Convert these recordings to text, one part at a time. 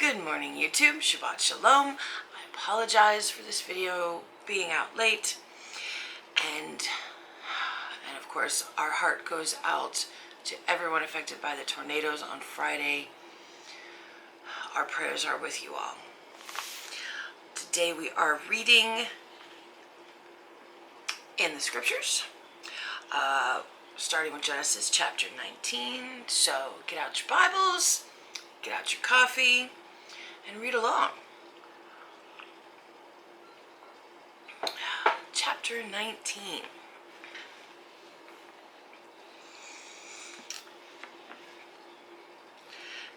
Good morning, YouTube. Shabbat Shalom. I apologize for this video being out late. And of course, our heart goes out to everyone affected by the tornadoes on Friday. Our prayers are with you all. Today we are reading in the scriptures, starting with Genesis chapter 19. So get out your Bibles, get out your coffee, and read along. Chapter 19.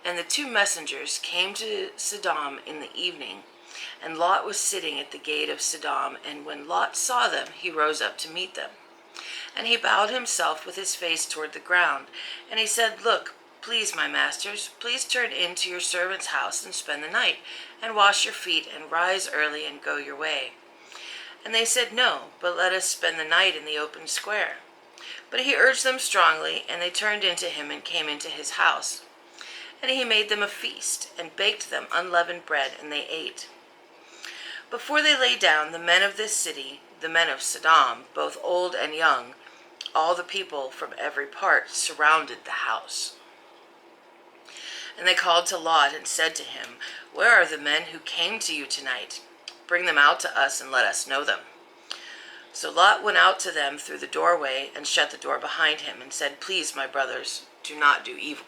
And the two messengers came to Sodom in the evening, and Lot was sitting at the gate of Sodom, and when Lot saw them, he rose up to meet them. And he bowed himself with his face toward the ground, and he said, "Look, please, my masters, please turn into your servant's house and spend the night, and wash your feet, and rise early and go your way." And they said, "No, but let us spend the night in the open square." But he urged them strongly, and they turned into him and came into his house. And he made them a feast, and baked them unleavened bread, and they ate. Before they lay down, the men of this city, the men of Sodom, both old and young, all the people from every part, surrounded the house. And they called to Lot and said to him, "Where are the men who came to you tonight? Bring them out to us and let us know them." So Lot went out to them through the doorway and shut the door behind him and said, "Please, my brothers, do not do evil.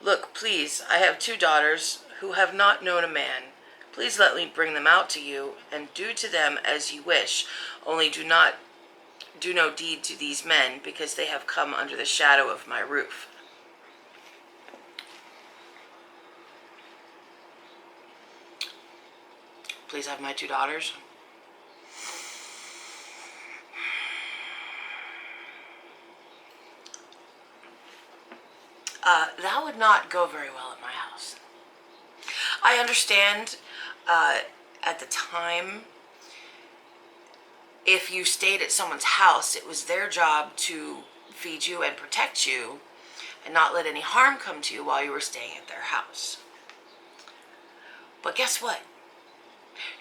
Look, please, I have 2 daughters who have not known a man. Please let me bring them out to you, and do to them as you wish. Only do no deed to these men, because they have come under the shadow of my roof." Please have my 2 daughters. That would not go very well at my house. I understand at the time, if you stayed at someone's house, it was their job to feed you and protect you and not let any harm come to you while you were staying at their house. But guess what?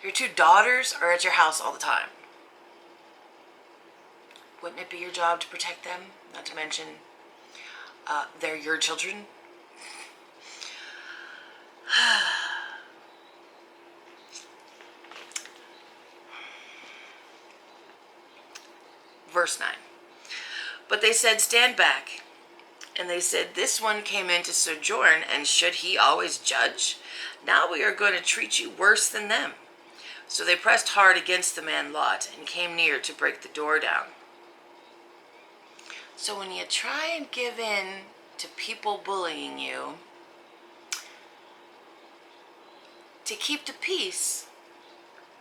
Your 2 daughters are at your house all the time. Wouldn't it be your job to protect them? Not to mention, they're your children. Verse 9. But they said, "Stand back." And they said, "This one came in to sojourn, and should he always judge? Now we are going to treat you worse than them." So they pressed hard against the man Lot and came near to break the door down. So when you try and give in to people bullying you, to keep the peace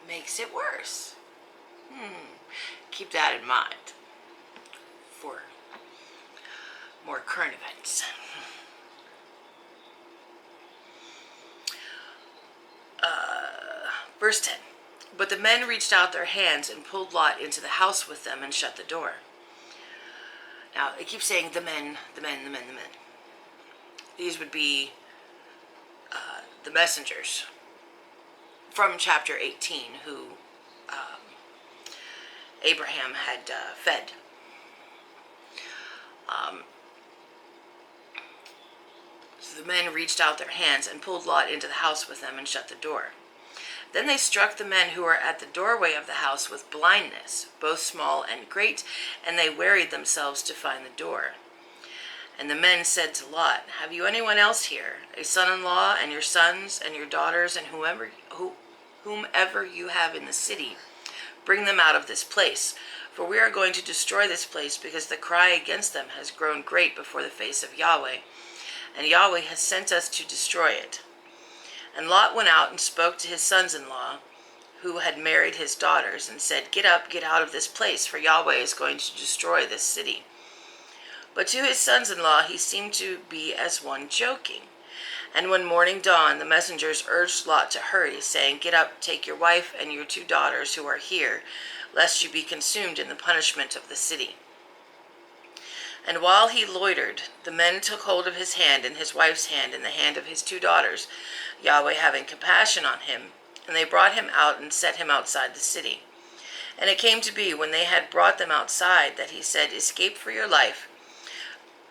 makes it worse. Keep that in mind for more current events. Verse 10. But the men reached out their hands and pulled Lot into the house with them and shut the door. Now, it keeps saying the men, the men, the men, the men. These would be the messengers from chapter 18 who Abraham had fed. So the men reached out their hands and pulled Lot into the house with them and shut the door. Then they struck the men who were at the doorway of the house with blindness, both small and great, and they wearied themselves to find the door. And the men said to Lot, "Have you anyone else here, a son-in-law, and your sons and your daughters, and whomever you have in the city? Bring them out of this place, for we are going to destroy this place, because the cry against them has grown great before the face of Yahweh, and Yahweh has sent us to destroy it." And Lot went out and spoke to his sons-in-law, who had married his daughters, and said, "Get up, get out of this place, for Yahweh is going to destroy this city." But to his sons-in-law he seemed to be as one joking. And when morning dawned, the messengers urged Lot to hurry, saying, "Get up, take your wife and your 2 daughters who are here, lest you be consumed in the punishment of the city." And while he loitered, the men took hold of his hand and his wife's hand and the hand of his 2 daughters, Yahweh having compassion on him, and they brought him out and set him outside the city. And it came to be, when they had brought them outside, that he said, "Escape for your life.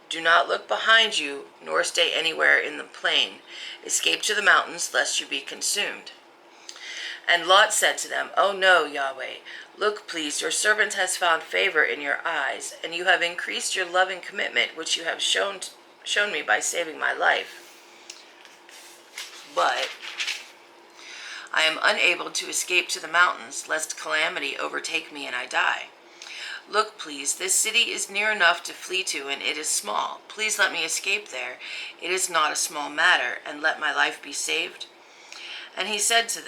Do not look behind you, nor stay anywhere in the plain. Escape to the mountains, lest you be consumed." And Lot said to them, "Oh no, Yahweh. Look, please, your servant has found favor in your eyes, and you have increased your loving commitment, which you have shown me by saving my life. But I am unable to escape to the mountains, lest calamity overtake me and I die. Look, please, this city is near enough to flee to, and it is small. Please let me escape there. It is not a small matter, and let my life be saved." And he said to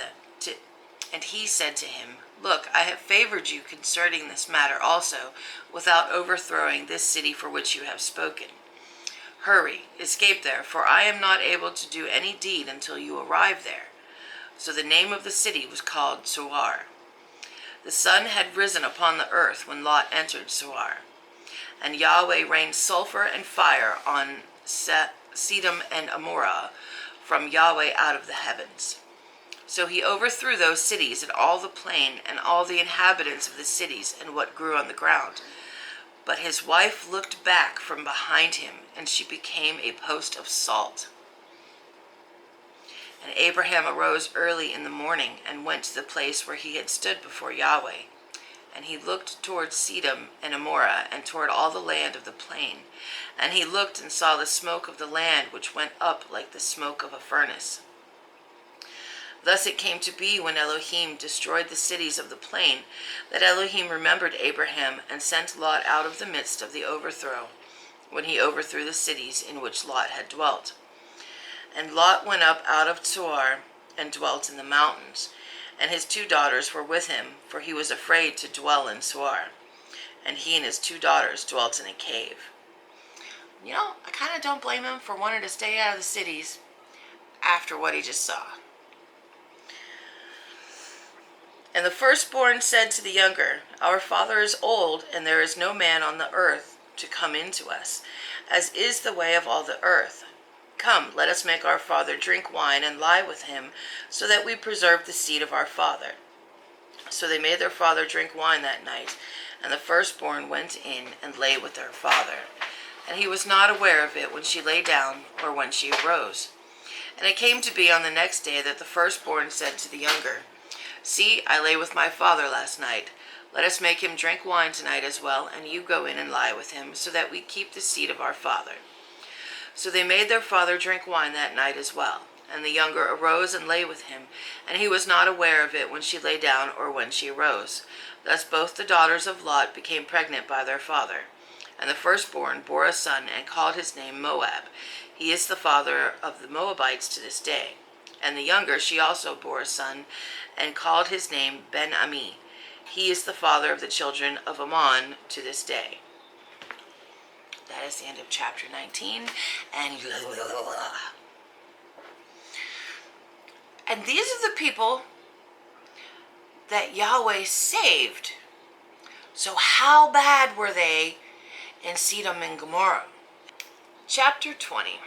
him, "Look, I have favored you concerning this matter also, without overthrowing this city for which you have spoken. Hurry, escape there, for I am not able to do any deed until you arrive there." So the name of the city was called Zoar. The sun had risen upon the earth when Lot entered Zoar. And Yahweh rained sulfur and fire on Sodom and Gomorrah from Yahweh out of the heavens. So he overthrew those cities and all the plain and all the inhabitants of the cities and what grew on the ground. But his wife looked back from behind him, and she became a post of salt. And Abraham arose early in the morning and went to the place where he had stood before Yahweh. And he looked toward Sodom and Gomorrah and toward all the land of the plain. And he looked and saw the smoke of the land, which went up like the smoke of a furnace. Thus it came to be, when Elohim destroyed the cities of the plain, that Elohim remembered Abraham and sent Lot out of the midst of the overthrow, when he overthrew the cities in which Lot had dwelt. And Lot went up out of Zoar and dwelt in the mountains, and his 2 daughters were with him, for he was afraid to dwell in Zoar. And he and his 2 daughters dwelt in a cave. I kind of don't blame him for wanting to stay out of the cities after what he just saw. And the firstborn said to the younger, "Our father is old, and there is no man on the earth to come in to us, as is the way of all the earth. Come, let us make our father drink wine and lie with him, so that we preserve the seed of our father." So they made their father drink wine that night, and the firstborn went in and lay with their father. And he was not aware of it when she lay down or when she arose. And it came to be on the next day that the firstborn said to the younger, "See, I lay with my father last night. Let us make him drink wine tonight as well, and you go in and lie with him, so that we keep the seed of our father." So they made their father drink wine that night as well. And the younger arose and lay with him, and he was not aware of it when she lay down or when she arose. Thus both the daughters of Lot became pregnant by their father. And the firstborn bore a son and called his name Moab. He is the father of the Moabites to this day. And the younger, she also bore a son and called his name Ben-Ami. He is the father of the children of Ammon to this day. That is the end of chapter 19. And these are the people that Yahweh saved. So how bad were they in Sodom and Gomorrah? Chapter 20.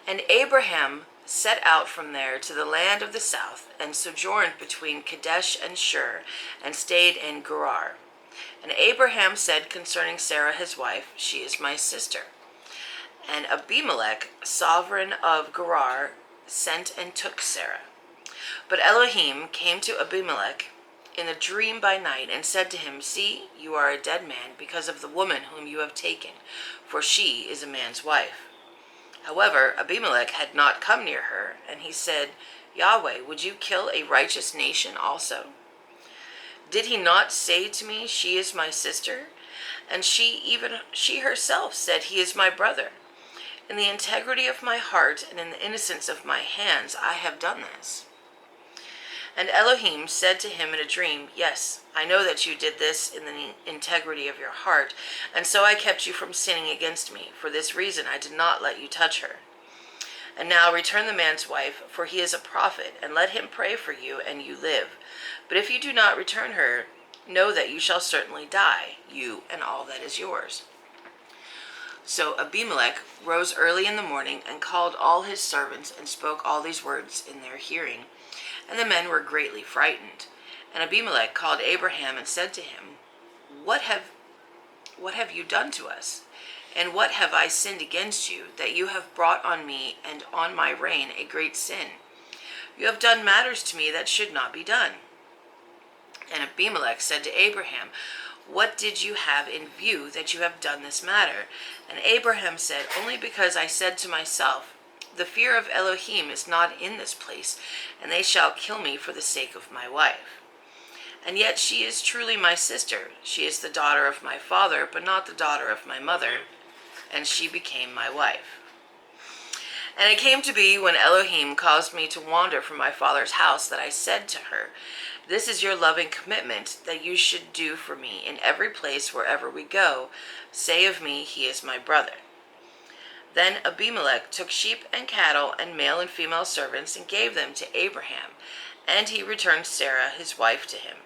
And Abraham set out from there to the land of the south, and sojourned between Kadesh and Shur, and stayed in Gerar. And Abraham said concerning Sarah his wife, "She is my sister." And Abimelech, sovereign of Gerar, sent and took Sarah. But Elohim came to Abimelech in a dream by night, and said to him, "See, you are a dead man because of the woman whom you have taken, for she is a man's wife." However, Abimelech had not come near her, and he said, "Yahweh, would you kill a righteous nation also? Did he not say to me, 'She is my sister'? And she herself said, 'He is my brother.' In the integrity of my heart and in the innocence of my hands, I have done this." And Elohim said to him in a dream, "Yes, I know that you did this in the integrity of your heart, and so I kept you from sinning against me. For this reason I did not let you touch her. And now return the man's wife, for he is a prophet, and let him pray for you, and you live. But if you do not return her, know that you shall certainly die, you and all that is yours." So Abimelech rose early in the morning and called all his servants and spoke all these words in their hearing. And the men were greatly frightened. And Abimelech called Abraham and said to him, What have you done to us? And what have I sinned against you, that you have brought on me and on my reign a great sin? You have done matters to me that should not be done. And Abimelech said to Abraham, What did you have in view that you have done this matter? And Abraham said, Only because I said to myself, The fear of Elohim is not in this place, and they shall kill me for the sake of my wife. And yet she is truly my sister. She is the daughter of my father, but not the daughter of my mother. And she became my wife. And it came to be, when Elohim caused me to wander from my father's house, that I said to her, This is your loving commitment that you should do for me in every place wherever we go. Say of me, he is my brother. Then Abimelech took sheep and cattle and male and female servants and gave them to Abraham, and he returned Sarah his wife to him.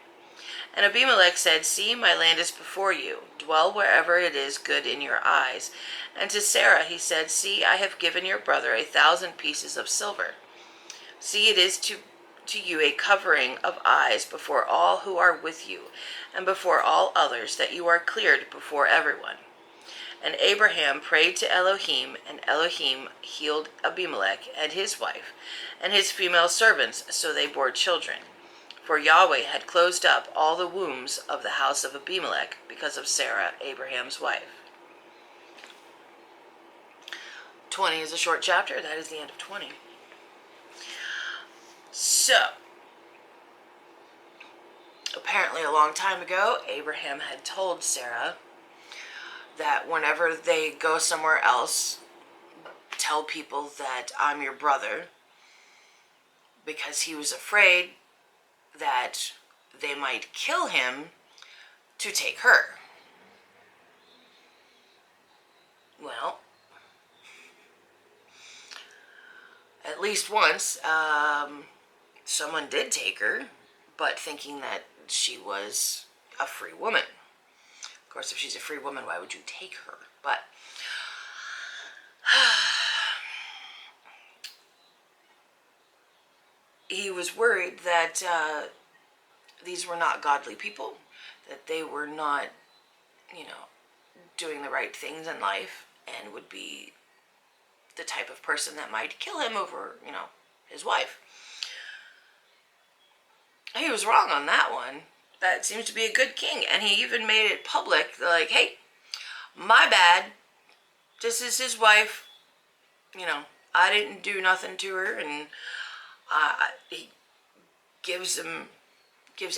And Abimelech said, See, my land is before you. Dwell wherever it is good in your eyes. And to Sarah he said, See, I have given your brother 1,000 pieces of silver. See, it is to you a covering of eyes before all who are with you, and before all others, that you are cleared before everyone. And Abraham prayed to Elohim, and Elohim healed Abimelech and his wife, and his female servants, so they bore children. For Yahweh had closed up all the wombs of the house of Abimelech because of Sarah, Abraham's wife. 20 is a short chapter. That is the end of 20. So, apparently a long time ago, Abraham had told Sarah that whenever they go somewhere else, tell people that I'm your brother, because he was afraid that they might kill him to take her. Well, at least once, someone did take her, but thinking that she was a free woman. Of course, if she's a free woman, why would you take her? But he was worried that these were not godly people, that they were not, doing the right things in life, and would be the type of person that might kill him over, his wife. He was wrong on that one. That seems to be a good king. And he even made it public, like, hey, my bad. This is his wife. I didn't do nothing to her. And he gives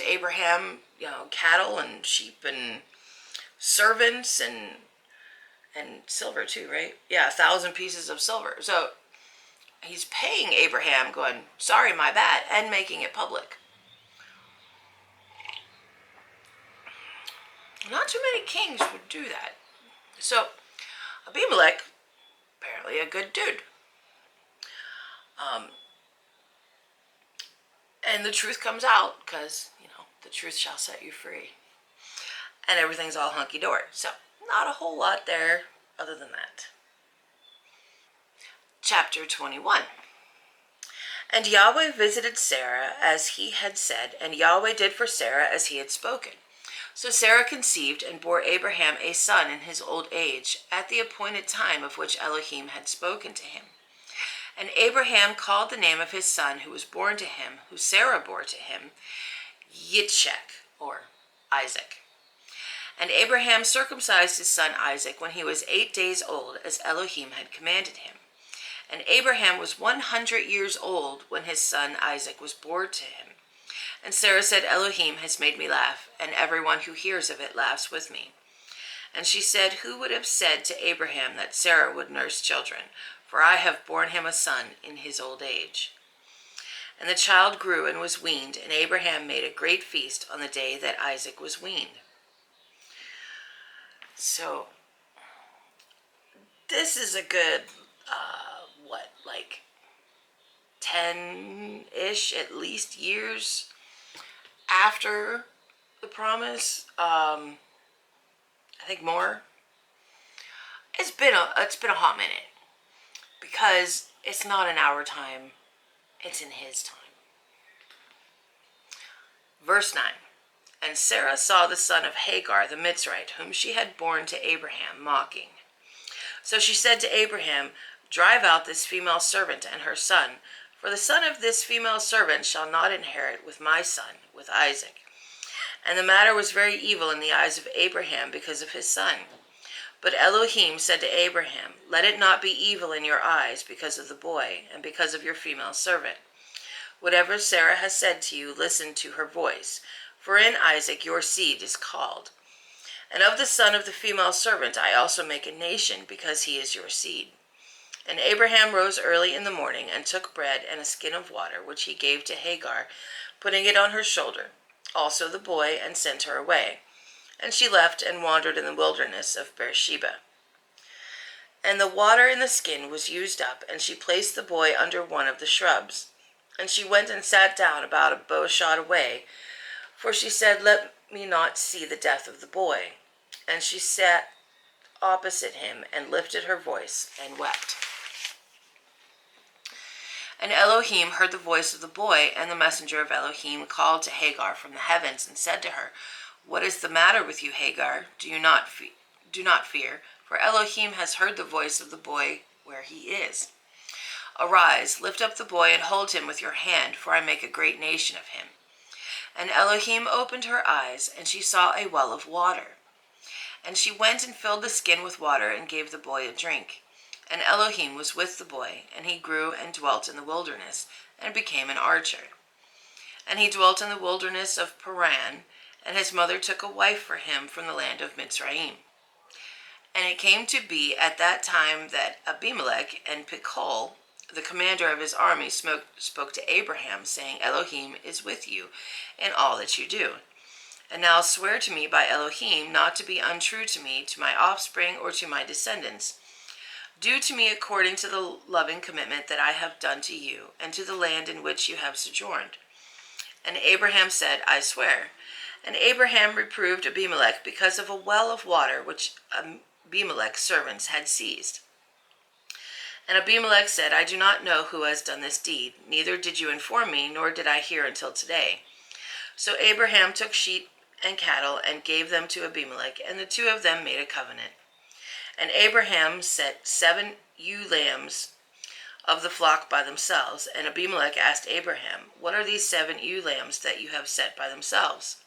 Abraham, cattle and sheep and servants and silver too, right? Yeah, 1,000 pieces of silver. So he's paying Abraham, going, sorry, my bad, and making it public. Not too many kings would do that. So Abimelech, apparently a good dude. And the truth comes out, because, the truth shall set you free. And everything's all hunky-dory. So not a whole lot there other than that. Chapter 21. And Yahweh visited Sarah as he had said, and Yahweh did for Sarah as he had spoken. So Sarah conceived and bore Abraham a son in his old age, at the appointed time of which Elohim had spoken to him. And Abraham called the name of his son who was born to him, who Sarah bore to him, Yitzchak, or Isaac. And Abraham circumcised his son Isaac when he was 8 days old, as Elohim had commanded him. And Abraham was 100 years old when his son Isaac was born to him. And Sarah said, Elohim has made me laugh, and everyone who hears of it laughs with me. And she said, Who would have said to Abraham that Sarah would nurse children? For I have borne him a son in his old age. And the child grew and was weaned, and Abraham made a great feast on the day that Isaac was weaned. So, this is a good, 10-ish at least years after the promise. I think more. it's been a hot minute, because it's not in our time, it's in his time. Verse 9. And Sarah saw the son of Hagar the Mitzrite, whom she had borne to Abraham, mocking. So she said to Abraham, drive out this female servant and her son, for the son of this female servant shall not inherit with my son, with Isaac. And the matter was very evil in the eyes of Abraham because of his son. But Elohim said to Abraham, let it not be evil in your eyes because of the boy and because of your female servant. Whatever Sarah has said to you, listen to her voice, for in Isaac your seed is called. And of the son of the female servant I also make a nation, because he is your seed. And Abraham rose early in the morning and took bread and a skin of water, which he gave to Hagar, putting it on her shoulder, also the boy, and sent her away. And she left and wandered in the wilderness of Beersheba. And the water in the skin was used up, and she placed the boy under one of the shrubs. And she went and sat down about a bow shot away, for she said, let me not see the death of the boy. And she sat opposite him and lifted her voice and wept. And Elohim heard the voice of the boy, and the messenger of Elohim called to Hagar from the heavens and said to her, what is the matter with you, Hagar? Do not fear, for Elohim has heard the voice of the boy where he is. Arise, lift up the boy and hold him with your hand, for I make a great nation of him. And Elohim opened her eyes, and she saw a well of water. And she went and filled the skin with water and gave the boy a drink. And Elohim was with the boy, and he grew and dwelt in the wilderness, and became an archer. And he dwelt in the wilderness of Paran, and his mother took a wife for him from the land of Mitzrayim. And it came to be at that time that Abimelech and Pichol, the commander of his army, spoke to Abraham, saying, Elohim is with you in all that you do. And now swear to me by Elohim not to be untrue to me, to my offspring, or to my descendants. Do to me according to the loving commitment that I have done to you, and to the land in which you have sojourned. And Abraham said, I swear. And Abraham reproved Abimelech because of a well of water which Abimelech's servants had seized. And Abimelech said, I do not know who has done this deed, neither did you inform me, nor did I hear until today. So Abraham took sheep and cattle and gave them to Abimelech, and the two of them made a covenant. And Abraham set 7 ewe lambs of the flock by themselves. And Abimelech asked Abraham, what are these 7 ewe lambs that you have set by themselves?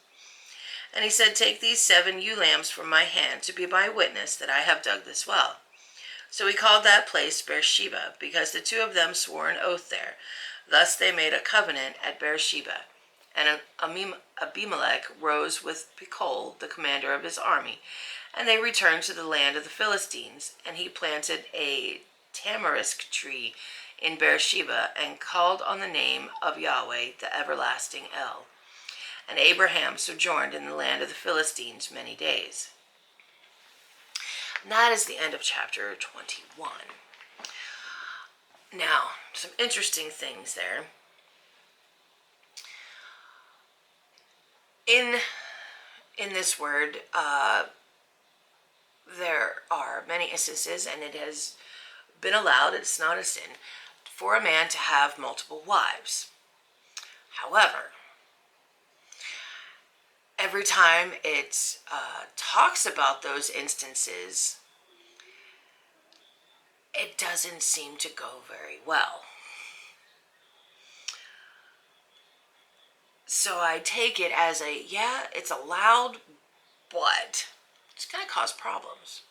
And he said, take these 7 ewe lambs from my hand to be my witness that I have dug this well. So he called that place Beersheba, because the two of them swore an oath there. Thus they made a covenant at Beersheba. And Abimelech rose with Pichol, the commander of his army, and they returned to the land of the Philistines. And he planted a tamarisk tree in Beersheba, and called on the name of Yahweh, the everlasting El. And Abraham sojourned in the land of the Philistines many days. And that is the end of chapter 21. Now, some interesting things there. In this word, there are many instances, and it has been allowed, it's not a sin, for a man to have multiple wives. However, every time it talks about those instances, it doesn't seem to go very well. So I take it as it's allowed, but it's going to cause problems.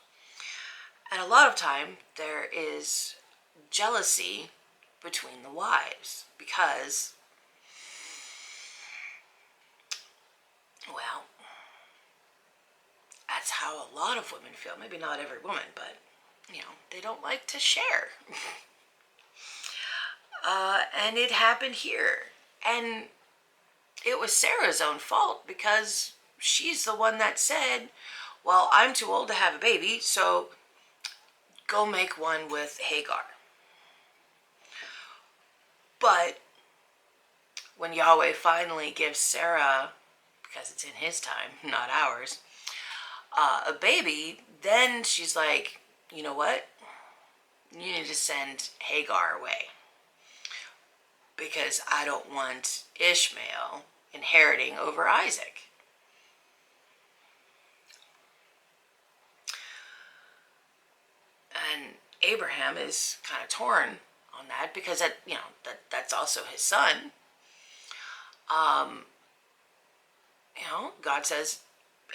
And a lot of time there is jealousy between the wives because, well, that's how a lot of women feel. Maybe not every woman, but, they don't like to share. And it happened here. And it was Sarah's own fault because she's the one that said, well, I'm too old to have a baby, so go make one with Hagar. But when Yahweh finally gives Sarah, because it's in his time, not ours, a baby, then she's like, you know what? You need to send Hagar away because I don't want Ishmael inheriting over Isaac. And Abraham is kind of torn on that because that's also his son. God says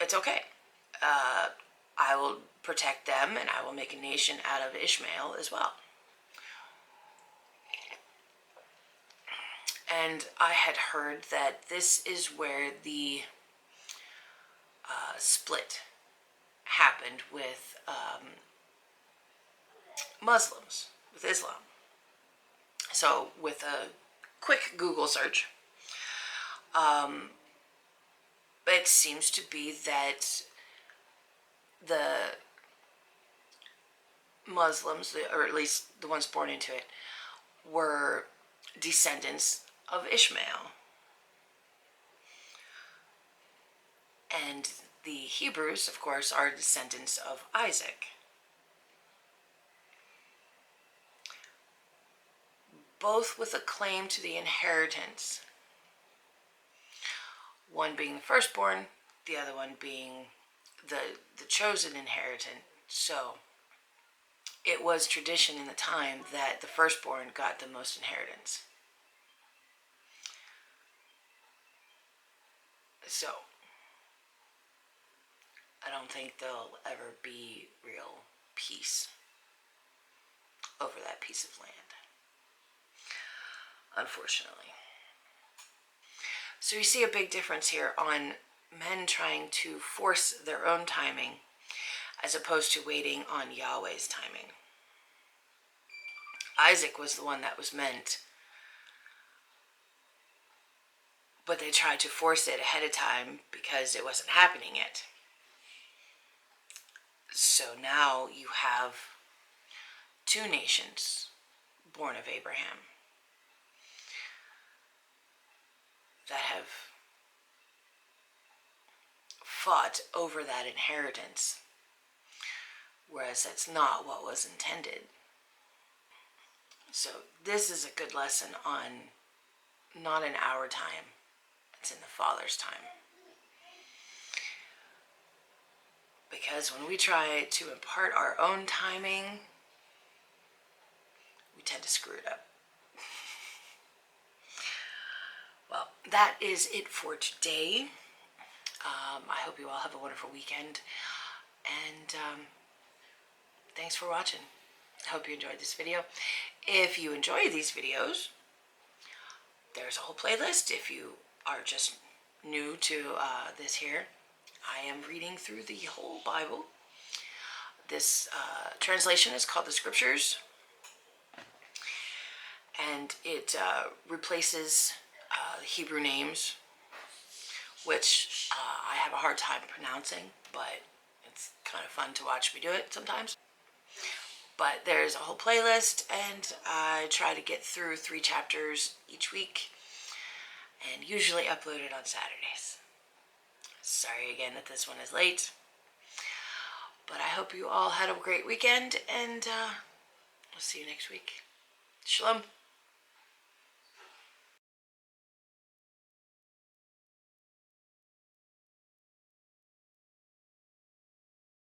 it's okay. I will protect them, and I will make a nation out of Ishmael as well. And I had heard that this is where the split happened with Muslims, with Islam. So with a quick Google search, it seems to be that the Muslims, or at least the ones born into it, were descendants of Ishmael. And the Hebrews, of course, are descendants of Isaac. Both with a claim to the inheritance. One being the firstborn, the other one being the chosen inheritant. So it was tradition in the time that the firstborn got the most inheritance. So I don't think there'll ever be real peace over that piece of land, unfortunately. So you see a big difference here on men trying to force their own timing as opposed to waiting on Yahweh's timing. Isaac was the one that was meant, but they tried to force it ahead of time because it wasn't happening yet. So now you have two nations born of Abraham that have fought over that inheritance, whereas that's not what was intended. So this is a good lesson on not in our time, it's in the Father's time. Because when we try to impart our own timing, we tend to screw it up. Well, that is it for today. I hope you all have a wonderful weekend. And thanks for watching. I hope you enjoyed this video. If you enjoy these videos, there's a whole playlist. If you are just new to this here, I am reading through the whole Bible. This translation is called the Scriptures, and it replaces Hebrew names, which I have a hard time pronouncing, but it's kind of fun to watch me do it sometimes. But there's a whole playlist, and I try to get through 3 chapters each week, and usually upload it on Saturdays. Sorry again that this one is late, but I hope you all had a great weekend, and we'll see you next week. Shalom.